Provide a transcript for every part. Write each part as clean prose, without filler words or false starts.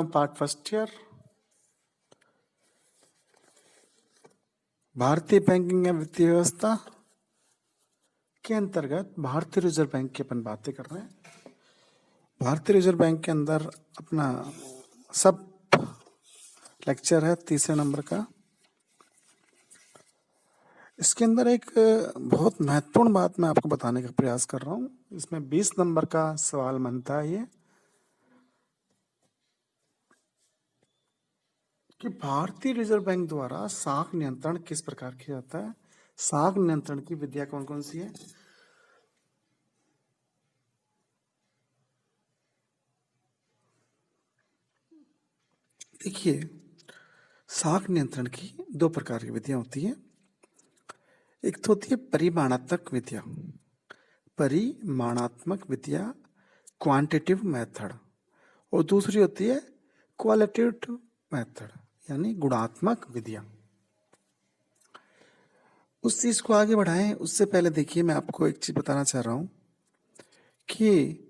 BCom part first year. भारतीय banking एवं वित्तीय व्यवस्था के अंतर्गत भारतीय रिजर्व बैंक की अपन बातें कर रहे हैं। भारतीय रिजर्व बैंक के अंदर अपना सब लेक्चर है 30 नंबर का। इसके अंदर एक बहुत महत्वपूर्ण बात मैं आपको बताने का प्रयास कर रहा हूँ। इसमें 20 नंबर का सवाल बनता है ये कि भारतीय रिजर्व बैंक द्वारा साख नियंत्रण किस प्रकार किया जाता है। साख नियंत्रण की विधियां कौन कौन सी है। देखिए, साख नियंत्रण की दो प्रकार की विधियां होती हैं। एक तो होती है परिमाणात्मक विधियां, परिमाणात्मक विधियां क्वांटिटेटिव मेथड, और दूसरी होती है क्वालिटेटिव मेथड यानी गुणात्मक विधियां। उस चीज को आगे बढ़ाएं उससे पहले देखिए, मैं आपको एक चीज बताना चाह रहा हूं कि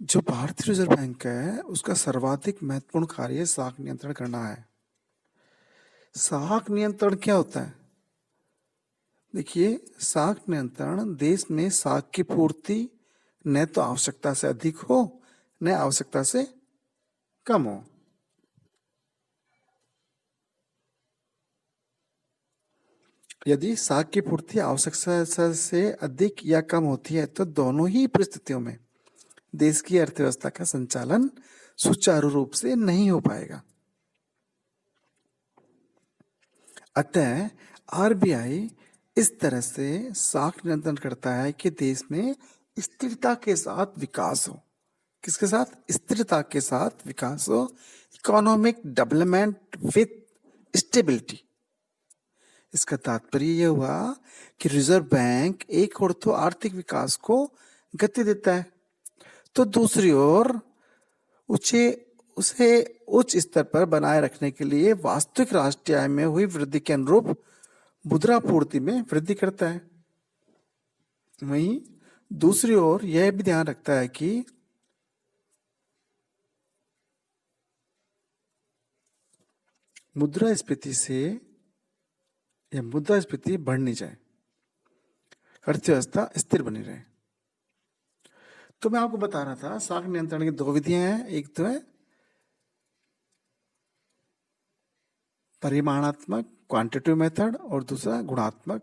जो भारतीय रिजर्व बैंक है उसका सर्वाधिक महत्वपूर्ण कार्य साख नियंत्रण करना है। साख नियंत्रण क्या होता है? देखिए, साख नियंत्रण देश में साख की पूर्ति न तो आवश्यकता से अधिक हो न आवश्यकता से कम हो। यदि साख की पूर्ति आवश्यकता से अधिक या कम होती है तो दोनों ही परिस्थितियों में देश की अर्थव्यवस्था का संचालन सुचारू रूप से नहीं हो पाएगा। अतः आरबीआई इस तरह से साख नियंत्रण करता है कि देश में स्थिरता के साथ विकास हो। किसके साथ? स्थिरता के साथ विकास हो। Economic development with stability. इसका तात्पर्य यह हुआ कि रिजर्व बैंक एक ओर तो आर्थिक विकास को गति देता है तो दूसरी ओर उसे उच्च स्तर पर बनाए रखने के लिए वास्तविक राष्ट्रीय आय में हुई वृद्धि के अनुरूप मुद्रा पूर्ति में वृद्धि करता है। वहीं दूसरी ओर यह भी ध्यान रखता है कि मुद्रास्फीति बढ़ नहीं जाए, अर्थव्यवस्था स्थिर बनी रहे। तो मैं आपको बता रहा था साख नियंत्रण की दो विधियां हैं। एक तो है परिमाणात्मक क्वांटिटेटिव मेथड और दूसरा गुणात्मक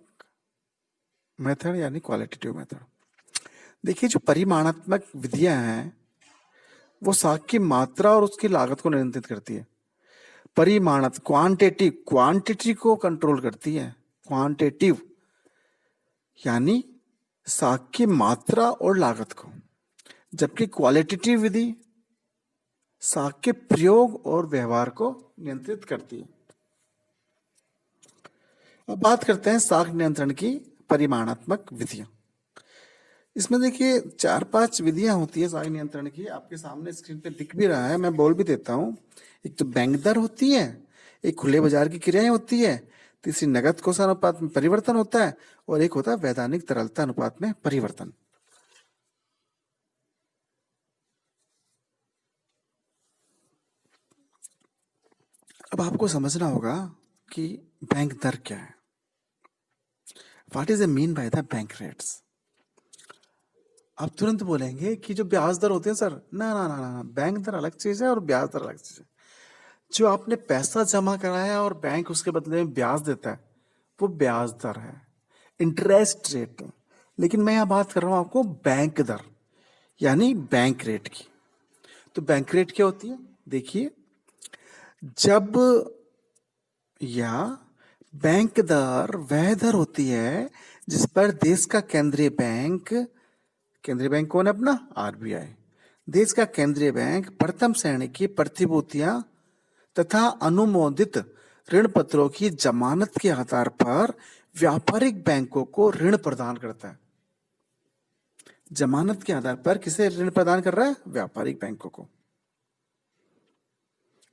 मेथड यानी क्वालिटेटिव मेथड। देखिए, जो परिमाणात्मक विधियां हैं वो साख की मात्रा और उसकी लागत को नियंत्रित करती है। क्वांटिटी को कंट्रोल करती है। क्वांटिटिव यानी साख की मात्रा और लागत को, जबकि क्वालिटेटिव विधि साख के प्रयोग और व्यवहार को नियंत्रित करती है। अब बात करते हैं साख नियंत्रण की परिमाणात्मक विधियां। इसमें देखिए 4-5 विधियां होती है साख नियंत्रण की। आपके सामने स्क्रीन पे दिख भी रहा है, मैं बोल भी देता हूं। एक तो बैंक दर होती है, एक खुले बाजार की क्रियाएं होती है, तीसरी नगद कोष अनुपात में परिवर्तन होता है और एक होता है वैधानिक तरलता अनुपात में परिवर्तन। अब आपको समझना होगा कि बैंक दर क्या है। What is a mean by the bank rates? आप तुरंत बोलेंगे कि जो ब्याज दर होते हैं सर, ना ना ना ना, बैंक दर अलग चीज है और ब्याज दर अलग चीज है। जो आपने पैसा जमा कराया और बैंक उसके बदले में ब्याज देता है वो ब्याज दर है, इंटरेस्ट रेट। लेकिन मैं यहां बात कर रहा हूं आपको बैंक दर यानी बैंक रेट की। तो बैंक रेट क्या होती है? देखिए, जब या बैंक दर वह दर होती है जिस पर देश का केंद्रीय बैंक कौन है? अपना आरबीआई। देश का केंद्रीय बैंक प्रथम श्रेणी की प्रतिभूतियां तथा अनुमोदित ऋण पत्रों की जमानत के आधार पर व्यापारिक बैंकों को ऋण प्रदान करता है। जमानत के आधार पर किसे ऋण प्रदान कर रहा है? व्यापारिक बैंकों को।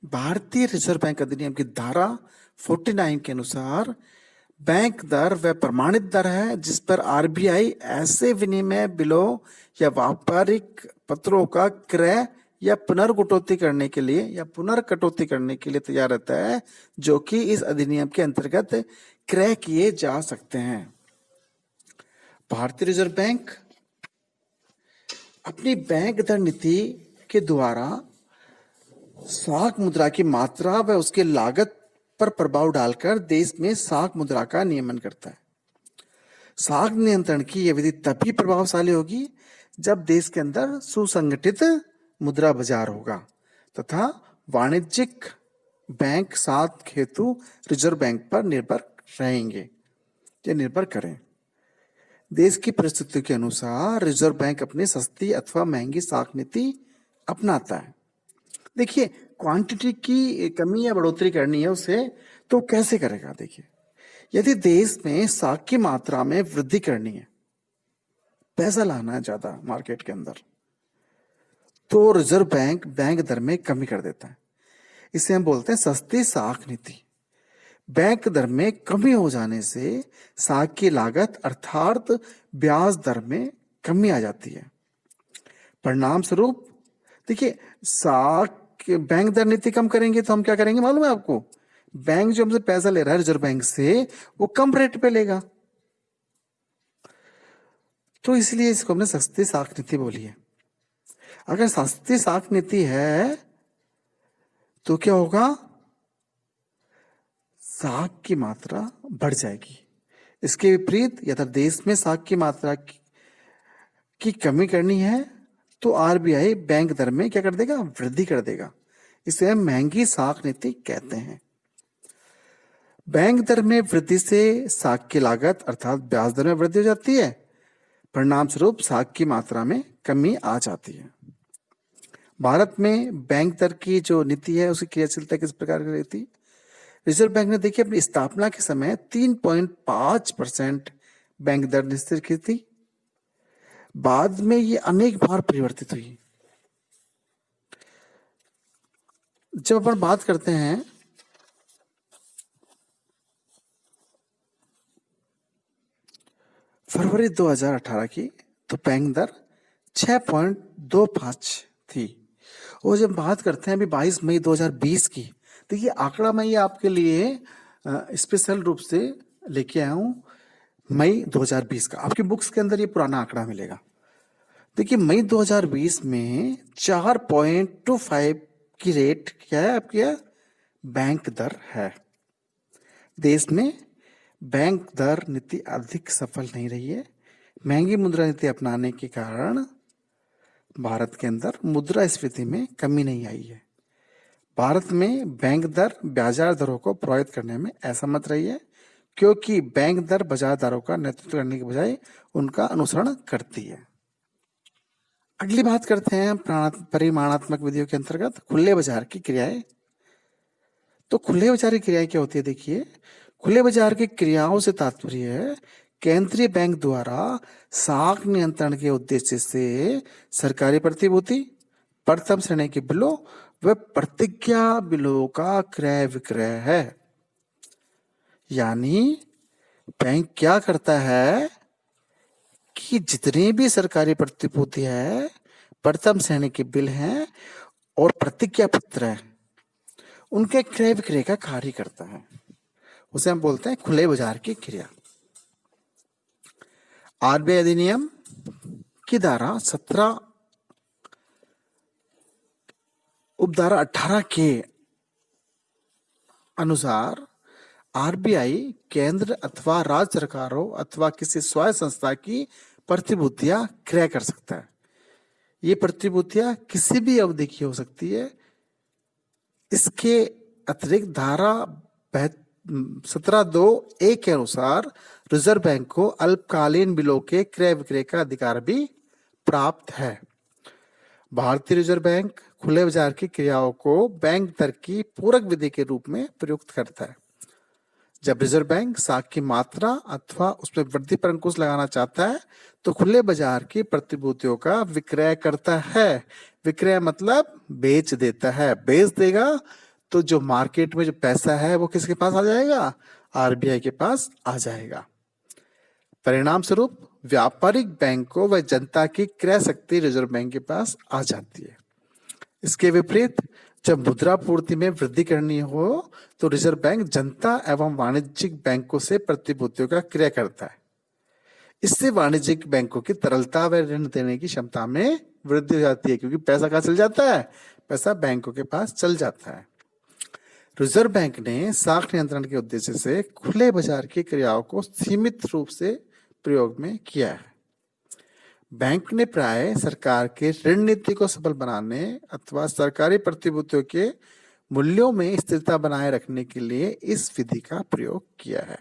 भारतीय रिजर्व बैंक अधिनियम की धारा 49 के अनुसार बैंक दर वह प्रमाणित दर है जिस पर आरबीआई ऐसे विनिमय बिलों या व्यापारिक पत्रों का क्रय या पुनर्कटौती करने के लिए या पुनर्कटौती करने के लिए तैयार रहता है, जो कि इस अधिनियम के अंतर्गत क्रय किए जा सकते हैं। भारतीय रिजर्व बैंक अपनी बैंक दर नीति के द्वारा साख मुद्रा की मात्रा व उसके लागत पर प्रभाव डालकर देश में साख मुद्रा का नियमन करता है। साख नियंत्रण की यह विधि तभी प्रभावशाली होगी जब देश के अंदर सुसंगठित मुद्रा बाजार होगा तथा वाणिज्यिक बैंक साख हेतु रिजर्व बैंक पर निर्भर रहेंगे या निर्भर करें। देश की परिस्थितियों के अनुसार रिजर्व बैंक अपनी सस्ती अथवा महंगी साख नीति अपनाता है। देखिए, क्वांटिटी की कमी या बढ़ोतरी करनी है उसे, तो कैसे करेगा? देखिए, यदि देश में साख की मात्रा में वृद्धि करनी है, पैसा लाना है ज्यादा मार्केट के अंदर, तो रिजर्व बैंक बैंक दर में कमी कर देता है। इसे हम बोलते हैं सस्ती साख नीति। बैंक दर में कमी हो जाने से साख की लागत अर्थात ब्याज दर में कमी आ जाती है। परिणाम स्वरूप देखिए, साख बैंक दर नीति कम करेंगे तो हम क्या करेंगे मालूम है आपको? बैंक जो हमसे पैसा ले रहा है रिजर्व बैंक से, वो कम रेट पे लेगा। तो इसलिए इसको हमने सस्ती साख नीति बोली है। अगर सस्ती साख नीति है तो क्या होगा? साख की मात्रा बढ़ जाएगी। इसके विपरीत यदि देश में साख की मात्रा की कमी करनी है तो आरबीआई बैंक दर में क्या कर देगा? वृद्धि कर देगा। इसे हम महंगी साख नीति कहते हैं। बैंक दर में वृद्धि से साख की लागत अर्थात ब्याज दर में वृद्धि हो जाती है। परिणाम स्वरूप साख की मात्रा में कमी आ जाती है। भारत में बैंक दर की जो नीति है उसकी क्रियाशीलता किस प्रकार की रहती? रिजर्व बैंक ने देखिए अपनी स्थापना के समय 3.5% बैंक दर निश्चित की थी। बाद में ये अनेक बार परिवर्तित हुई। जब अपन बात करते हैं फरवरी 2018 की, तो बैंक दर 6.25 थी। और जब बात करते हैं अभी 22 मई 2020 की, देखिए आंकड़ा मैं ये आपके लिए स्पेशल रूप से लेके आया हूं, मई 2020 का। आपकी बुक्स के अंदर ये पुराना आंकड़ा मिलेगा। देखिए, मई 2020 में 4.25 की रेट क्या है आपकी? बैंक दर है। देश में बैंक दर नीति अधिक सफल नहीं रही है। महंगी मुद्रा नीति अपनाने के कारण भारत के अंदर मुद्रास्फीति में कमी नहीं आई है। भारत में बैंक दर बाजार दरों को प्रभावित करने में असमर्थ रही है, क्योंकि बैंक दर बाजार दरों का नेतृत्व करने के बजाय उनका अनुसरण करती है। अगली बात करते हैं परिमाणात्मक विधियों के अंतर्गत खुले बाजार की क्रियाएं। तो खुले बाजार की क्रियाएं क्या होती है? देखिए, खुले बाजार की क्रियाओं से तात्पर्य है केंद्रीय बैंक द्वारा साख नियंत्रण के उद्देश्य से सरकारी प्रतिभूति, प्रथम श्रेणी के बिलों व प्रतिज्ञा बिलों का क्रय विक्रय है। यानी बैंक क्या करता है कि जितनी भी सरकारी प्रतिभूति है, प्रथम श्रेणी के बिल हैं और प्रतिज्ञा पत्र है, उनके क्रय विक्रय का कार्य करता है। उसे हम बोलते हैं खुले बाजार की क्रिया। आरबीआई अधिनियम की धारा 17 उपधारा 18 के अनुसार आरबीआई केंद्र अथवा राज्य सरकारों अथवा किसी स्वायत्त संस्था की प्रतिभूतियां क्रय कर सकता है। ये प्रतिभूतियां किसी भी अवधि की हो सकती है। इसके अतिरिक्त धारा 17(2)(a) के अनुसार रिजर्व बैंक को अल्पकालीन बिलों के क्रय विक्रय का अधिकार भी प्राप्त है। भारतीय रिजर्व बैंक खुले बाजार की क्रियाओं को बैंक दर की पूरक विधि के रूप में प्रयुक्त करता है। जब रिजर्व बैंक साख की मात्रा अथवा उसमें वृद्धि पर अंकुश लगाना चाहता है तो खुले बाजार की प्रतिभूतियों का विक्रय करता है। विक्रय मतलब बेच देता है। बेच देगा तो जो मार्केट में जो पैसा है वो किसके पास आ जाएगा? आरबीआई के पास आ जाएगा। परिणाम स्वरूप व्यापारिक बैंकों व जनता की क्रय शक्ति रिजर्व बैंक के पास आ जाती है। इसके विपरीत जब मुद्रा पूर्ति में वृद्धि करनी हो तो रिजर्व बैंक जनता एवं वाणिज्यिक बैंकों से प्रतिभूतियों का क्रय करता है। इससे वाणिज्यिक बैंकों की तरलता व ऋण देने की क्षमता में वृद्धि हो जाती है, क्योंकि पैसा कहाँ चल जाता है, पैसा बैंकों के पास चल जाता है। रिजर्व बैंक ने साख नियंत्रण के उद्देश्य से खुले बाजार की क्रियाओं को सीमित रूप से प्रयोग में किया है। बैंक ने प्राय सरकार के ऋण नीति को सफल बनाने अथवा सरकारी प्रतिभूतियों के मूल्यों में स्थिरता बनाए रखने के लिए इस विधि का प्रयोग किया है।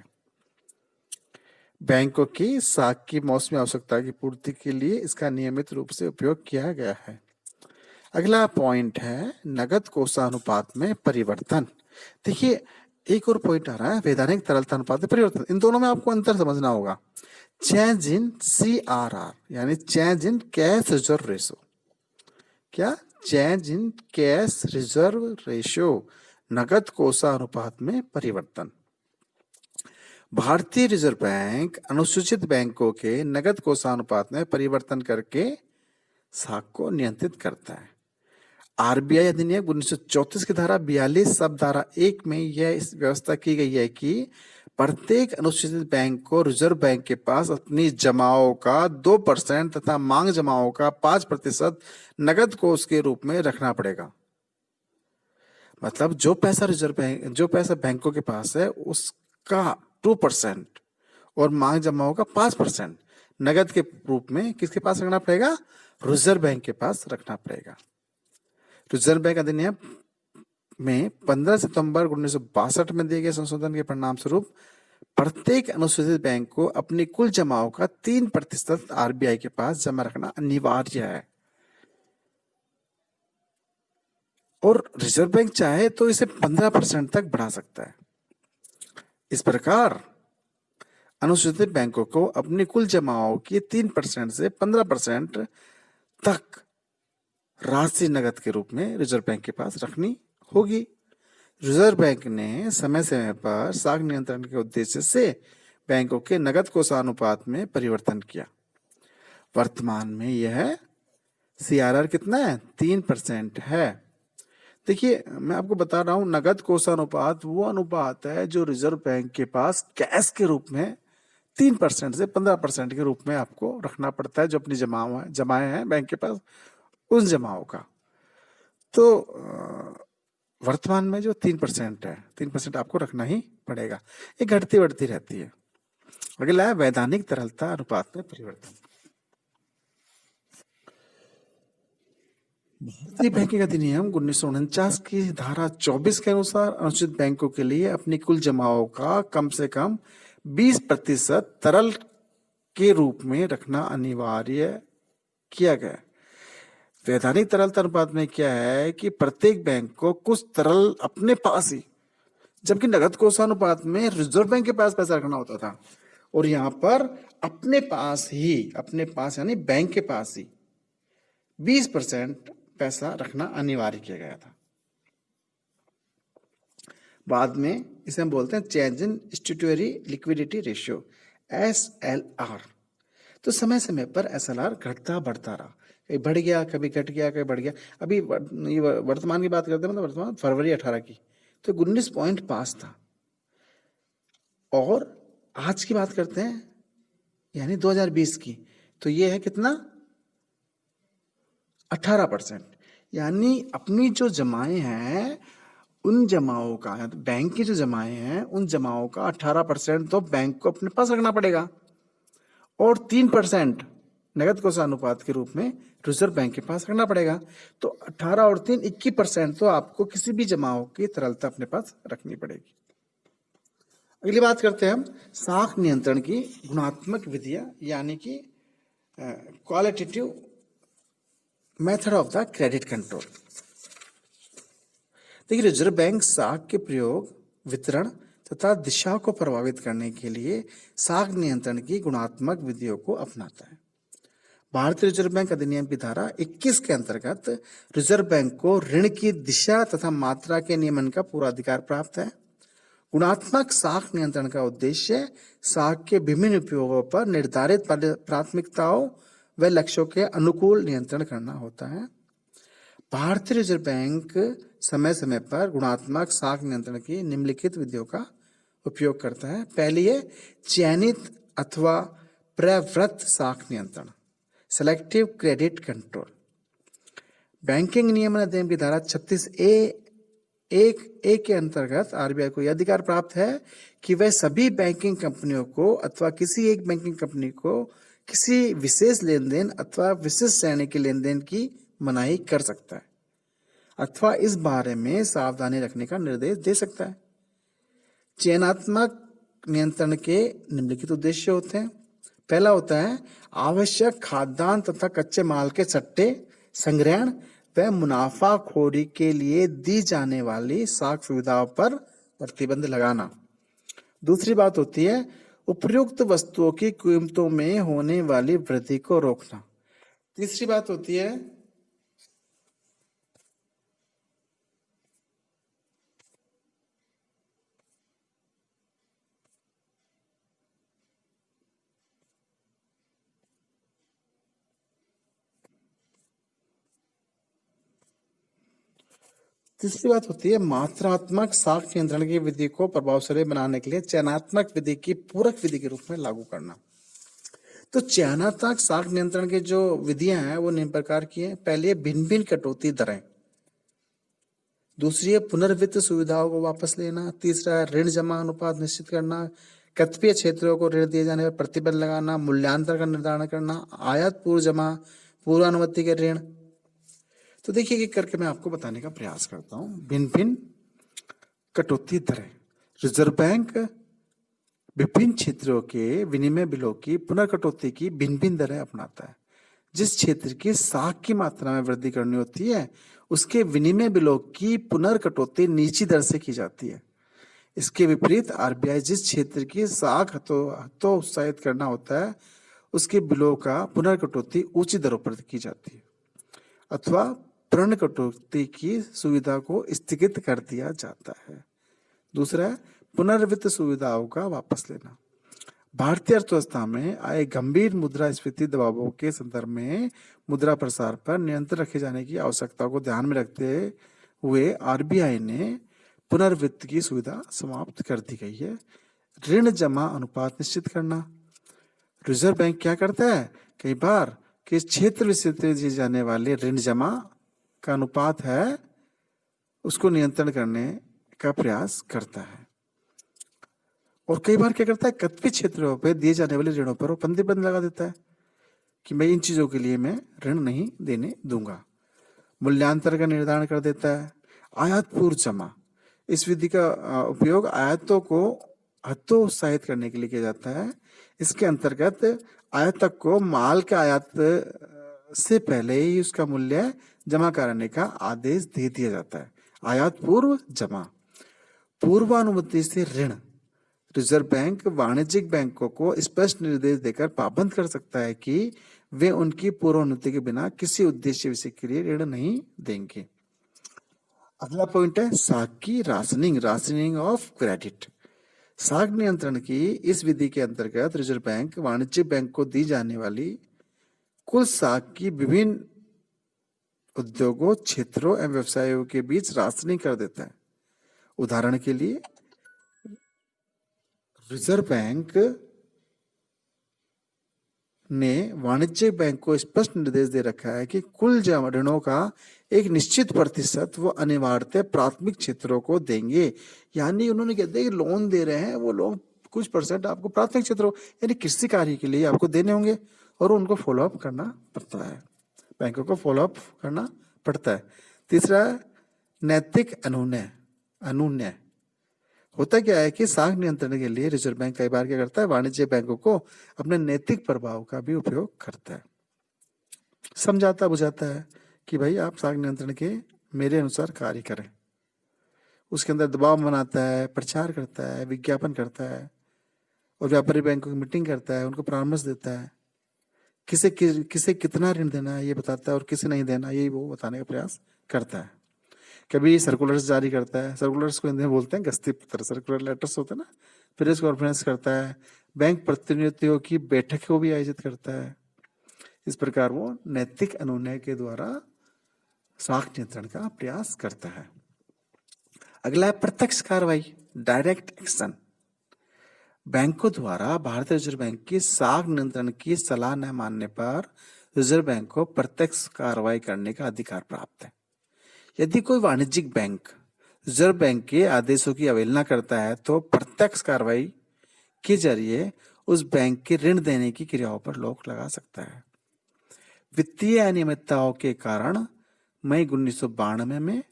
बैंकों की साख की मौसमी आवश्यकता की पूर्ति के लिए इसका नियमित रूप से उपयोग किया गया है। अगला पॉइंट है नगद कोषानुपात में परिवर्तन। देखिए एक और पॉइंट आ रहा है, वैधानिक तरलता अनुपात में परिवर्तन। इन दोनों में आपको अंतर समझना होगा। चेंज इन CRR यानी change in cash reserve ratio. क्या? Change in cash reserve ratio, नगद कोषानुपात में परिवर्तन। भारतीय रिजर्व बैंक अनुसूचित बैंकों के नगद कोषानुपात में परिवर्तन करके साख को नियंत्रित करता है। RBI अधिनियम 1934 की धारा 42 सब धारा 1 में यह इस व्यवस्था की गई है कि प्रत्येक अनुसूचित बैंक को रिजर्व बैंक के पास अपनी जमाओं का 2% तथा मांग जमाओं का 5% नगद कोष के रूप में रखना पड़ेगा। मतलब जो पैसा बैंकों के पास है उसका 2% और मांग जमाओं का 5% नगद के रूप में किसके पास रखना पड़ेगा? रिजर्व बैंक के पास रखना पड़ेगा। रिजर्व बैंक अधिनियम में 15 सितंबर 1962 में दिए गए संशोधन के परिणाम स्वरूप प्रत्येक अनुसूचित बैंक को अपनी कुल जमाओं का 3% RBI के पास जमा रखना अनिवार्य है और रिजर्व बैंक चाहे तो इसे 15% तक बढ़ा सकता है। इस प्रकार अनुसूचित बैंकों को अपनी कुल जमाओं की 3% से 15% तक राशि नगद के रूप में रिजर्व बैंक के पास रखनी होगी। रिजर्व बैंक ने समय समय पर साख नियंत्रण के उद्देश्य से बैंकों के नगद कोषानुपात में परिवर्तन किया। वर्तमान में यह CRR कितना है? 3% है। देखिए मैं आपको बता रहा हूं, नगद कोषानुपात वो अनुपात है जो रिजर्व बैंक के पास कैश के रूप में 3% से 15% के रूप में आपको रखना पड़ता है, जो अपनी जमाएं हैं बैंक के पास उन जमाओं का। तो वर्तमान में जो 3% है, 3% आपको रखना ही पड़ेगा। ये घटती बढ़ती रहती है। अगला है वैधानिक तरलता अनुपात में परिवर्तन। भारतीय बैंकिंग अधिनियम 1949 की धारा 24 के अनुसार अनुसूचित बैंकों के लिए अपनी कुल जमाओं का कम से कम 20% तरल के रूप में रखना अनिवार्य किया गया। वैधानिक तरलता अनुपात में क्या है कि प्रत्येक बैंक को कुछ तरल अपने पास ही, जबकि नगद कोषानुपात में रिजर्व बैंक के पास पैसा रखना होता था और यहाँ पर अपने पास यानी बैंक के पास ही 20% पैसा रखना अनिवार्य किया गया था। बाद में इसे हम बोलते हैं change in statutory liquidity ratio, SLR। तो समय समय पर SLR घटता बढ़ता रहा, कभी बढ़ गया, कभी घट गया, कभी बढ़ गया। अभी ये वर्तमान की बात करते हैं, मतलब वर्तमान फरवरी 18 की, तो 19.5 था। और आज की बात करते हैं यानी 2020 की, तो ये है कितना? 18%। यानी अपनी जो जमाएं हैं उन जमाओं का, बैंक की जो जमाएं हैं उन जमाओं का 18% तो बैंक को अपने पास रखना पड़ेगा और 3% नगद कोषानुपात के रूप में रिजर्व बैंक के पास रखना पड़ेगा। तो 18 और 3 21% तो आपको किसी भी जमाओं की तरलता अपने पास रखनी पड़ेगी। अगली बात करते हैं हम साख नियंत्रण की गुणात्मक विधियां, यानी कि qualitative method of the credit control. देखिए रिजर्व बैंक साख के प्रयोग, वितरण तथा दिशा को प्रभावित करने के लिए साख नियंत्रण की गुणात्मक विधियों को अपनाता है। भारतीय रिजर्व बैंक अधिनियम की धारा 21 के अंतर्गत रिजर्व बैंक को ऋण की दिशा तथा मात्रा के नियमन का पूरा अधिकार प्राप्त है। गुणात्मक साख नियंत्रण का उद्देश्य साख के विभिन्न उपयोगों पर निर्धारित प्राथमिकताओं व लक्ष्यों के अनुकूल नियंत्रण करना होता है। भारतीय रिजर्व बैंक समय समय पर गुणात्मक साख नियंत्रण की निम्नलिखित विधियों का उपयोग करता है। पहली है चयनित अथवा प्रवृत्त साख नियंत्रण, सेलेक्टिव क्रेडिट कंट्रोल। बैंकिंग नियमन अधिनियम की धारा 36A के अंतर्गत आरबीआई को यह अधिकार प्राप्त है कि वह सभी बैंकिंग कंपनियों को अथवा किसी एक बैंकिंग कंपनी को किसी विशेष लेन देन अथवा विशिष्ट श्रेणी के लेन देन की मनाही कर सकता है अथवा इस बारे में सावधानी रखने का निर्देश दे सकता है। चयनात्मक नियंत्रण के निम्नलिखित उद्देश्य होते हैं। पहला होता है आवश्यक खाद्यान्न तथा कच्चे माल के सट्टे, संग्रहण व मुनाफाखोरी के लिए दी जाने वाली साख सुविधाओं पर प्रतिबंध लगाना। दूसरी बात होती है उपयुक्त वस्तुओं की कीमतों में होने वाली वृद्धि को रोकना। तीसरी बात होती है मात्रात्मक साख नियंत्रण की विधि को प्रभावशाली बनाने के लिए चयनात्मक विधि की पूरक विधि के रूप में लागू करना। तो चयनात्मक साख नियंत्रण की जो विधियां हैं वो निम्न प्रकार की हैं। पहली है भिन्न भिन्न कटौती दरें। दूसरी है पुनर्वित्त सुविधाओं को वापस लेना। तीसरा है ऋण जमा अनुपात निश्चित करना। कतिपय क्षेत्रों को ऋण दिए जाने पर प्रतिबंध लगाना। मूल्यांतर का निर्धारण करना। आयात पूर्व जमा, पूर्वानुमति के ऋण। तो देखिए कि करके मैं आपको बताने का प्रयास करता हूं। भिन्न भिन्न कटौती दरें। रिजर्व बैंक विभिन्न क्षेत्रों के विनिमय बिलों की पुनर्कटौती की भिन्न भिन्न दरें अपनाता है। जिस क्षेत्र की साख की मात्रा में वृद्धि करनी होती है उसके विनिमय बिलों की पुनर्कटौती निश्चित दर से की जाती है। इसके विपरीत आरबीआई जिस क्षेत्र की साख हतो उत्साहित करना होता है उसके बिलों का पुनर्कटौती ऊंची दरों पर की जाती है अथवा प्रण कटौती की सुविधा को स्थगित कर दिया जाता है। दूसरा है पुनर्वित्त सुविधाओं का वापस लेना। भारतीय अर्थव्यवस्था में आए गंभीर मुद्रास्फीति दबावों के संदर्भ में मुद्रा प्रसार पर नियंत्रण रखे जाने की आवश्यकता को ध्यान में रखते हुए आरबीआई ने पुनर्वित्त की सुविधा समाप्त कर दी गई है। ऋण जमा अनुपात निश्चित करना। रिजर्व बैंक क्या करता है कई बार कि क्षेत्र विशिष्ट दिए जाने वाले ऋण जमा का अनुपात है उसको नियंत्रण करने का प्रयास करता है और कई बार क्या करता है कतिपय क्षेत्रों पर दिए जाने वाले ऋणों पर वो प्रतिबंध लगा देता है कि मैं इन चीजों के लिए मैं ऋण नहीं देने दूंगा। मूल्यांतर का निर्धारण कर देता है। आयात पूर्व जमा। इस विधि का उपयोग आयातों को हतोत्साहित करने के लिए किया जाता है। इसके अंतर्गत आयातक को माल के आयात से पहले ही उसका मूल्य जमा कराने का आदेश दे दिया जाता है। आयात पूर्व जमा। पूर्वानुमति से ऋण। रिजर्व बैंक वाणिज्यिक बैंकों को स्पष्ट निर्देश देकर पाबंद कर सकता है कि वे उनकी पूर्वानुमति के बिना किसी उद्देश्य विषय के लिए ऋण नहीं देंगे। अगला पॉइंट है साख की राशनिंग ऑफ क्रेडिट। साख नियंत्रण की इस विधि के अंतर्गत रिजर्व बैंक वाणिज्यिक बैंक को दी जाने वाली कुल साख की विभिन्न उद्योगों, क्षेत्रों एवं व्यवसायों के बीच राशनिंग कर देता है। उदाहरण के लिए रिजर्व बैंक ने वाणिज्यिक बैंक को स्पष्ट निर्देश दे रखा है कि कुल ऋणों का एक निश्चित प्रतिशत वो अनिवार्यतः प्राथमिक क्षेत्रों को देंगे। यानी उन्होंने कहते हैं कि लोन दे रहे हैं वो लोग कुछ परसेंट आपको प्राथमिक क्षेत्रों यानी कृषि कार्य के लिए आपको देने होंगे और उनको फॉलोअप करना पड़ता है। बैंकों को फॉलोअप करना पड़ता है। तीसरा नैतिक अनुनय। होता क्या है कि साख नियंत्रण के लिए रिजर्व बैंक कई बार क्या करता है वाणिज्य बैंकों को अपने नैतिक प्रभाव का भी उपयोग करता है। समझाता बुझाता है कि भाई आप साख नियंत्रण के मेरे अनुसार कार्य करें। उसके अंदर दबाव बनाता है, प्रचार करता है, विज्ञापन करता है और व्यापारी बैंकों की मीटिंग करता है, उनको परामर्श देता है, किसे कितना ऋण देना है ये बताता है और किसे नहीं देना ये वो बताने का प्रयास करता है। कभी सर्कुलर्स जारी करता है। सर्कुलर्स को हिंदी में बोलते हैं गस्ती पत्र, सर्कुलर लेटर्स होते हैं ना। प्रेस कॉन्फ्रेंस करता है। बैंक प्रतिनिधियों की बैठक को भी आयोजित करता है। इस प्रकार वो नैतिक अनुनय के द्वारा साख नियंत्रण का प्रयास करता है। अगला है प्रत्यक्ष कार्रवाई, डायरेक्ट एक्शन। बैंकों द्वारा भारतीय रिजर्व बैंक की साख नियंत्रण की सलाह न मानने पर रिजर्व बैंक को प्रत्यक्ष कार्रवाई करने का अधिकार प्राप्त है। यदि कोई वाणिज्यिक बैंक रिजर्व बैंक के आदेशों की अवहेलना करता है तो प्रत्यक्ष कार्रवाई के जरिए उस बैंक के ऋण देने की क्रियाओं पर रोक लगा सकता है। वित्तीय अनियमितताओं के कारण मई 1992 में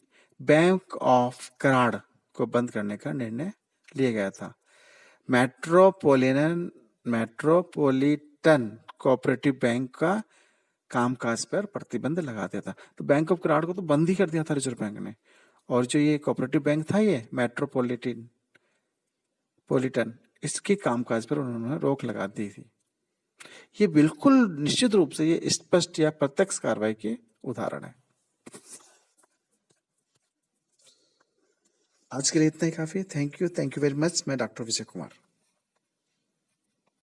बैंक ऑफ कराड़ को बंद करने का निर्णय लिया गया था। मेट्रोपॉलिटन कोऑपरेटिव बैंक का कामकाज पर प्रतिबंध लगा दिया था। तो बैंक ऑफ कराड़ को तो बंद ही कर दिया था रिजर्व बैंक ने, और जो ये कोऑपरेटिव बैंक था ये मेट्रोपॉलिटन, इसके कामकाज पर उन्होंने रोक लगा दी थी। ये बिल्कुल निश्चित रूप से ये स्पष्ट या प्रत्यक्ष कार्रवाई के उदाहरण है। आज के लिए इतना ही काफी। Thank you very much. मैं डॉक्टर विजय कुमार।